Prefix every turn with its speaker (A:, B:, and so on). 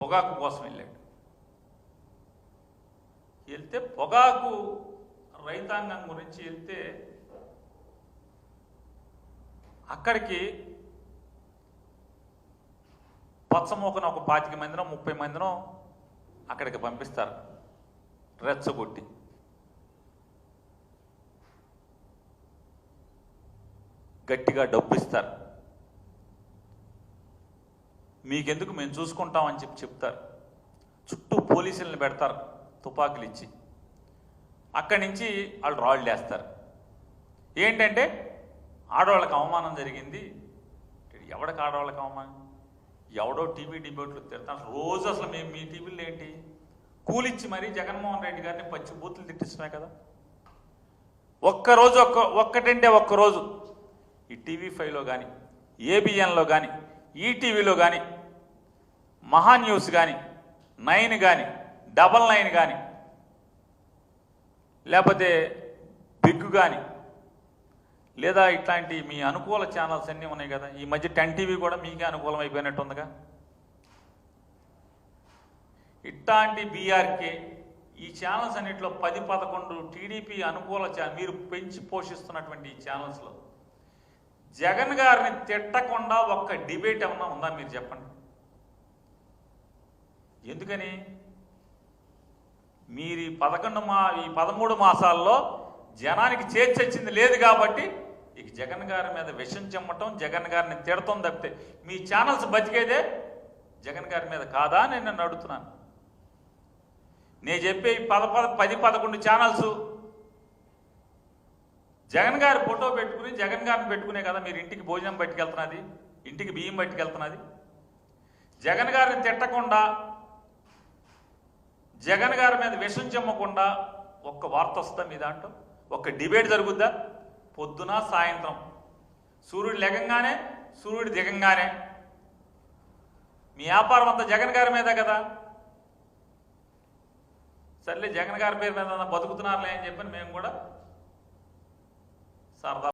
A: పొగాకు కోసం వెళ్ళాడు. వెళ్తే పొగాకు రైతాంగం గురించి వెళ్తే అక్కడికి పచ్చమోకన ఒక 25 మందినో 30 మందినో అక్కడికి పంపిస్తారు రెచ్చగొట్టి. గట్టిగా డబ్బు ఇస్తారు. మీకెందుకు మేము చూసుకుంటామని చెప్తారు. చుట్టూ పోలీసులను పెడతారు తుపాకులు ఇచ్చి. అక్కడి నుంచి వాళ్ళు రాళ్ళు వేస్తారు. ఏంటంటే ఆడవాళ్ళకి అవమానం జరిగింది. ఎవడికి ఆడవాళ్ళకి అవమానం? ఎవడో టీవీ డిబేట్లు తిడతాను రోజు. అసలు మేము మీ టీవీలో ఏంటి కూలిచ్చి మరీ జగన్మోహన్ రెడ్డి గారిని పచ్చి బూతులు తిట్టిస్తున్నాయి కదా. ఒక్కరోజు ఒక్కటంటే ఒక్కరోజు ఈ టీవీ5లో కానీ, ఏబిఎన్లో కానీ, ఈటీవీలో కానీ, మహా న్యూస్ కానీ, 9 కానీ, 99 కానీ, లేకపోతే బిగ్ కానీ, లేదా ఇట్లాంటి మీ అనుకూల ఛానల్స్ అన్నీ ఉన్నాయి కదా. ఈ మధ్య 10 టీవీ కూడా మీకే అనుకూలం అయిపోయినట్టుందిగా. ఇట్లాంటి బీఆర్కే ఈ ఛానల్స్ అన్నింటిలో 10-11 టీడీపీ అనుకూల మీరు పెంచి పోషిస్తున్నటువంటి ఈ ఛానల్స్లో జగన్ గారిని తిట్టకుండా ఒక్క డిబేట్ ఏమన్నా ఉందా మీరు చెప్పండి. ఎందుకని? మీరు ఈ 13 మాసాల్లో జనానికి చేర్చొచ్చింది లేదు కాబట్టి ఇక జగన్ గారి మీద విషం చెమ్మటం, జగన్ గారిని తిడతాం తప్పితే మీ ఛానల్స్ బతికేదే జగన్ గారి మీద కాదా అని నేను అడుగుతున్నాను. నేను చెప్పే 10-11 ఛానల్స్ జగన్ గారి ఫోటో పెట్టుకుని జగన్ గారిని పెట్టుకునే కదా మీరు ఇంటికి భోజనం పట్టుకెళ్తున్నది, ఇంటికి బియ్యం పట్టుకెళ్తున్నది. జగన్ గారిని తిట్టకుండా, జగన్ గారి మీద విషం చెమ్మకుండా ఒక్క వార్త వస్తుందా మీ దాంట్లో? ఒక్క డిబేట్ జరుగుద్దా? పొద్దున సాయంత్రం సూర్యుడు లెగంగానే సూర్యుడు దిగంగానే మీ వ్యాపారం అంతా జగన్ గారి మీద కదా. సర్లే జగన్ గారి పేరు మీద బతుకుతున్నారులే అని చెప్పని మేము కూడా సరదా